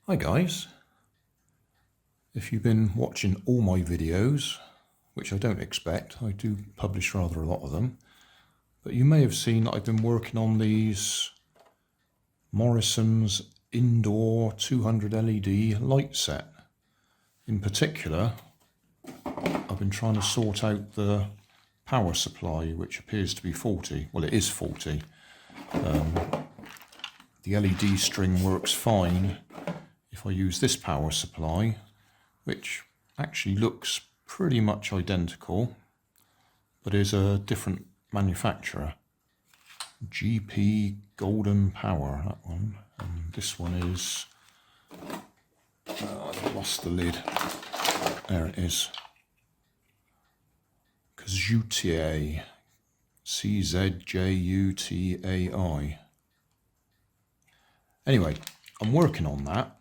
Hi guys, if you've been watching all my videos, which I don't expect, I do publish rather a lot of them, but you may have seen that I've been working on these Morrisons Indoor 200 LED light set. In particular, I've been trying to sort out the power supply, which appears to be faulty. Well, it is faulty. The LED string works fine if I use this power supply, which actually looks pretty much identical, but is a different manufacturer. GP Golden Power, that one. And this one is, I've lost the lid. There it is. Czutai. CZJUTAI. Anyway, I'm working on that.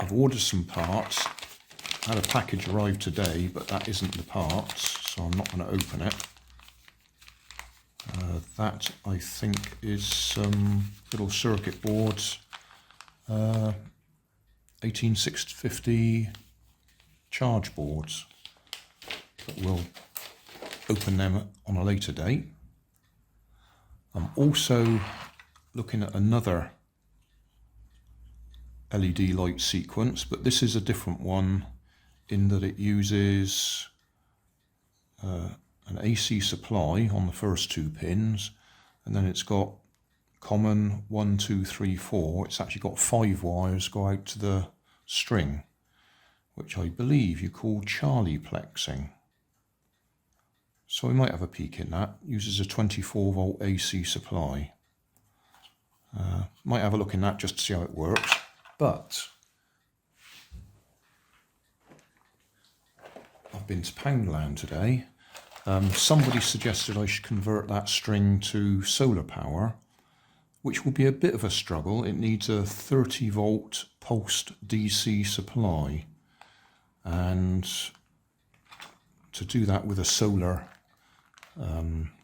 I've ordered some parts. I had a package arrive today, but that isn't the parts, so I'm not going to open it. That, I think, is some little circuit boards, 18650 charge boards. But we'll open them on a later date. I'm also looking at another LED light sequence, but this is a different one in that it uses an AC supply on the first two pins, and then it's got common 1, 2, 3, 4. It's actually got 5 wires go out to the string, which I believe you call Charlie plexing. So we might have a peek in that. Uses a 24 volt AC supply. Might have a look in that just to see how it works. But I've been to Poundland today. Somebody suggested I should convert that string to solar power, which will be a bit of a struggle. It needs a 30 volt pulsed DC supply, and to do that with a solar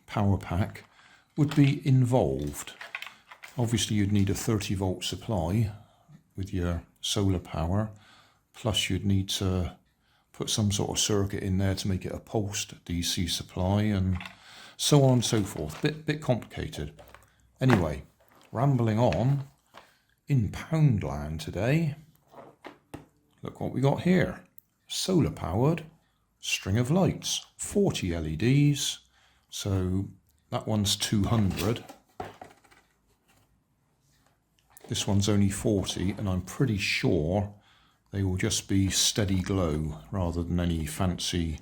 power pack would be involved. Obviously you'd need a 30 volt supply with your solar power, plus you'd need to put some sort of circuit in there to make it a pulsed DC supply, and so on and so forth. Bit complicated. Anyway, rambling on, in Poundland today, look what we got here. Solar powered string of lights, 40 LEDs, so that one's 200. This one's only 40, and I'm pretty sure they will just be steady glow rather than any fancy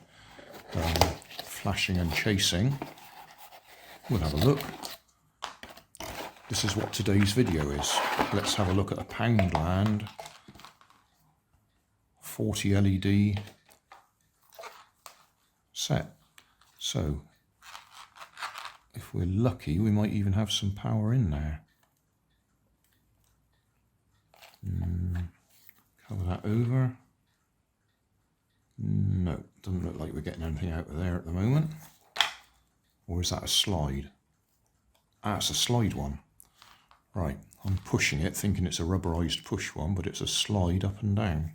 flashing and chasing. We'll have a look. This is what today's video is. Let's have a look at a Poundland 40 LED set. So, if we're lucky, we might even have some power in there. Cover that over. No, doesn't look like we're getting anything out of there at the moment. Or is that a slide? Ah, it's a slide one. Right, I'm pushing it, thinking it's a rubberized push one, but it's a slide up and down.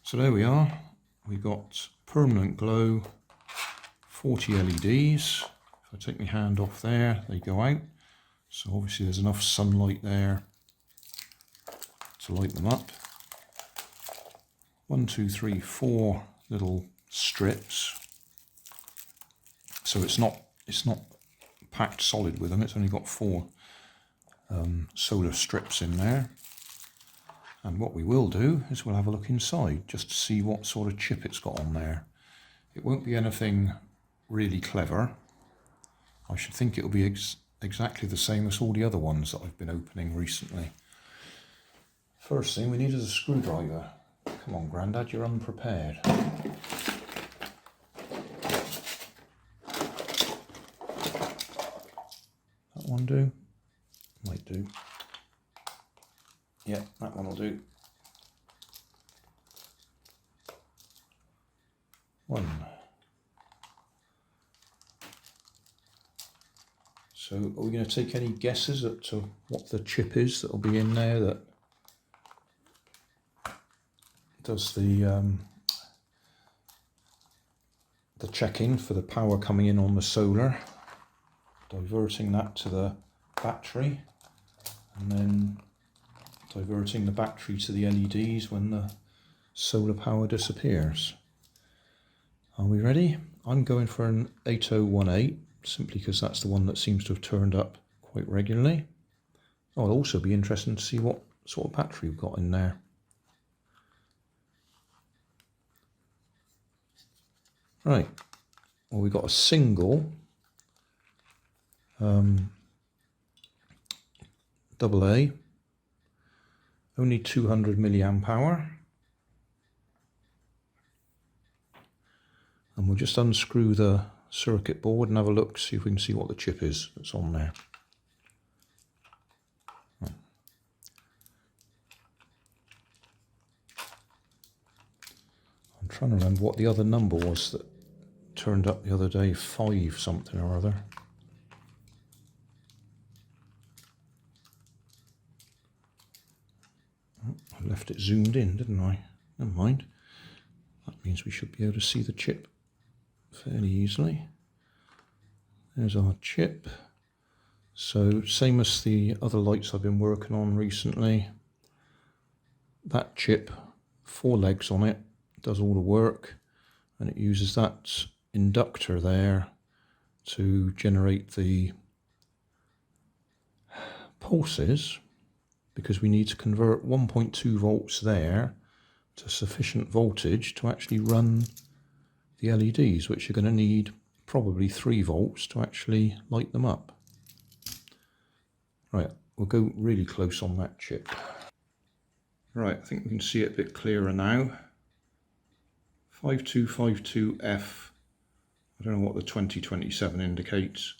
So there we are. We've got permanent glow, 40 LEDs. If I take my hand off there, they go out. So obviously there's enough sunlight there to light them up. 1, 2, 3, 4 little strips. So it's not packed solid with them. It's only got 4 solar strips in there. And what we will do is we'll have a look inside just to see what sort of chip it's got on there. It won't be anything really clever. I should think it'll be exactly the same as all the other ones that I've been opening recently. First thing we need is a screwdriver. Come on, Grandad, you're unprepared. That one do? Might do. Yeah, that one will do. One. So are we going to take any guesses as to what the chip is that will be in there that does the check-in for the power coming in on the solar, diverting that to the battery, and then diverting the battery to the LEDs when the solar power disappears. Are we ready? I'm going for an 8018, simply because that's the one that seems to have turned up quite regularly. I'll also be interested to see what sort of battery we've got in there. Right, well, we've got a single AA, only 200 milliamp hour. And we'll just unscrew the circuit board and have a look, see if we can see what the chip is that's on there. I'm trying to remember what the other number was that turned up the other day, 5 something or other. I left it zoomed in, didn't I? Never mind. That means we should be able to see the chip fairly easily. There's our chip. So same as the other lights I've been working on recently. That chip, 4 legs on it, does all the work, and it uses that inductor there to generate the pulses, because we need to convert 1.2 volts there to sufficient voltage to actually run the LEDs, which are going to need probably 3 volts to actually light them up. Right, we'll go really close on that chip. Right, I think we can see it a bit clearer now. 5252F, I don't know what the 2027 indicates,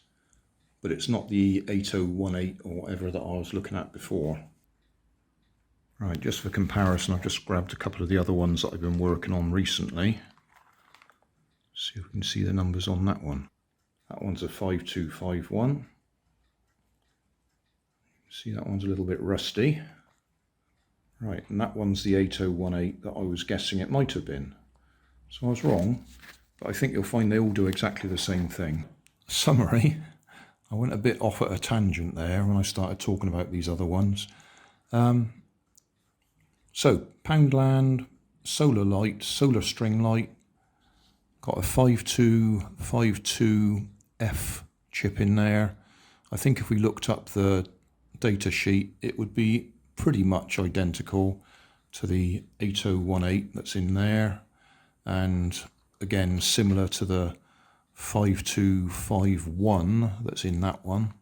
but it's not the 8018 or whatever that I was looking at before. Right, just for comparison, I've just grabbed a couple of the other ones that I've been working on recently. See if we can see the numbers on that one. That one's a 5251. See, that one's a little bit rusty. Right, and that one's the 8018 that I was guessing it might have been. So I was wrong, but I think you'll find they all do exactly the same thing. Summary, I went a bit off at a tangent there when I started talking about these other ones. So, Poundland solar light, solar string light, got a 5252F chip in there. I think if we looked up the data sheet, it would be pretty much identical to the 8018 that's in there, and again similar to the 5251 that's in that one.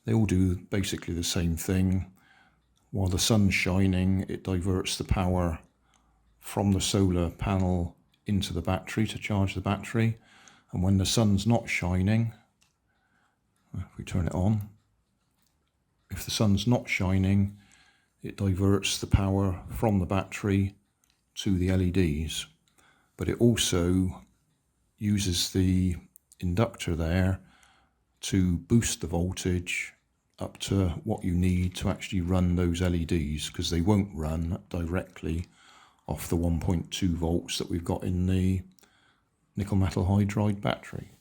They all do basically the same thing. While the sun's shining, it diverts the power from the solar panel into the battery to charge the battery, and when the sun's not shining, if we turn it on, if the sun's not shining, it diverts the power from the battery to the LEDs. But it also uses the inductor there to boost the voltage up to what you need to actually run those LEDs, because they won't run directly off the 1.2 volts that we've got in the nickel metal hydride battery.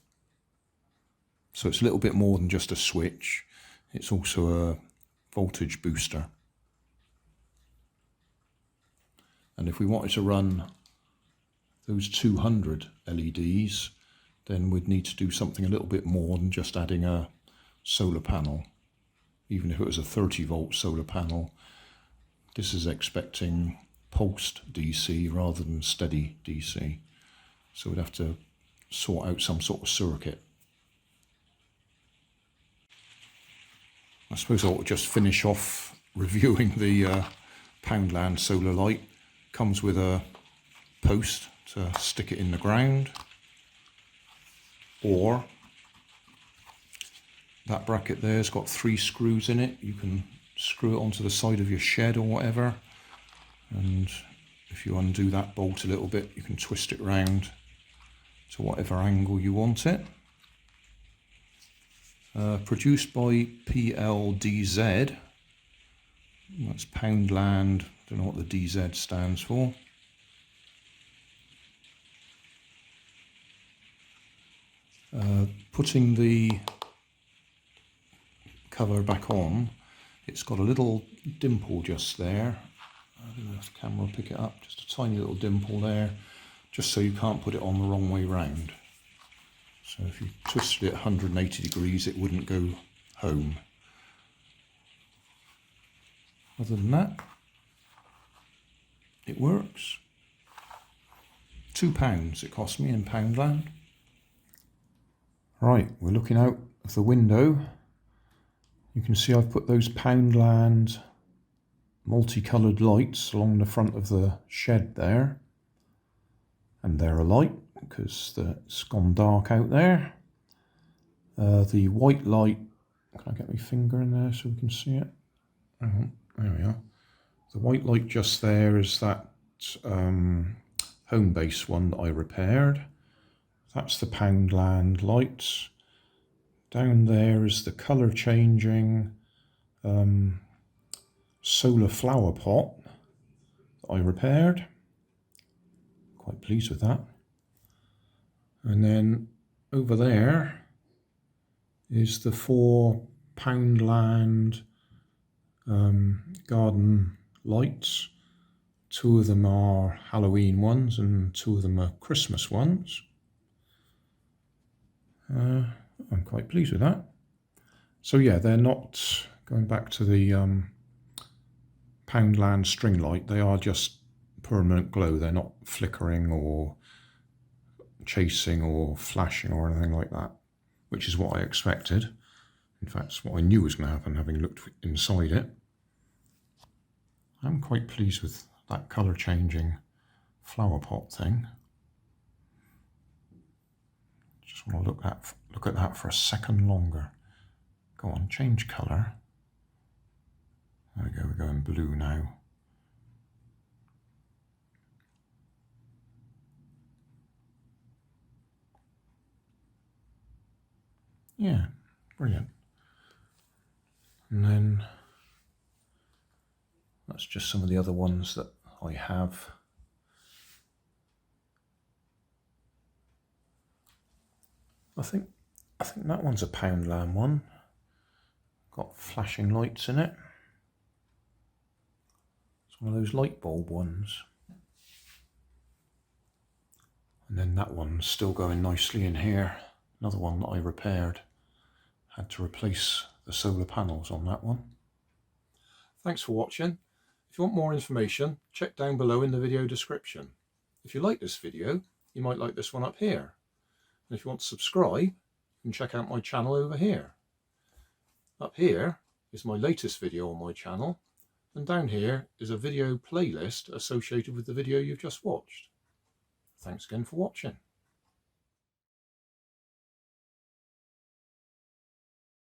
So it's a little bit more than just a switch, it's also a voltage booster. And if we wanted to run those 200 LEDs, then we'd need to do something a little bit more than just adding a solar panel. Even if it was a 30 volt solar panel, this is expecting pulsed DC rather than steady DC. So we'd have to sort out some sort of circuit. I suppose I'll just finish off reviewing the Poundland solar light. Comes with a post to stick it in the ground, or that bracket there's got 3 screws in it. You can screw it onto the side of your shed or whatever, and if you undo that bolt a little bit, you can twist it round to whatever angle you want it. Produced by PLDZ, that's Poundland, don't know what the DZ stands for. Putting the cover back on, it's got a little dimple just there. I don't know if the camera will pick it up, just a tiny little dimple there, just so you can't put it on the wrong way round. So if you twisted it 180 degrees, it wouldn't go home. Other than that, it works. £2 it cost me in Poundland. Right, we're looking out of the window. You can see I've put those Poundland multicoloured lights along the front of the shed there. And they're alight because it's gone dark out there. The white light, can I get my finger in there so we can see it? Oh, there we are. The white light just there is that home base one that I repaired. That's the Poundland lights. Down there is the colour changing solar flower pot that I repaired. Quite pleased with that. And then over there is the 4 Poundland garden lights. 2 of them are Halloween ones and 2 of them are Christmas ones. I'm quite pleased with that. So yeah, they're not, going back to the Poundland string light, they are just permanent glow. They're not flickering or chasing or flashing or anything like that, which is what I expected. In fact, it's what I knew was going to happen, having looked inside it. I'm quite pleased with that colour changing flower pot thing. Just want to look at that for a second longer. Go on, change colour. There we go, we're going blue now. Yeah, brilliant. And then that's just some of the other ones that I have. I think that one's a Poundland one. Got flashing lights in it. It's one of those light bulb ones. And then that one's still going nicely in here. Another one that I repaired. Had to replace the solar panels on that one. Thanks for watching. If you want more information, check down below in the video description. If you like this video, you might like this one up here. And if you want to subscribe, you can check out my channel over here. Up here is my latest video on my channel, and down here is a video playlist associated with the video you've just watched. Thanks again for watching.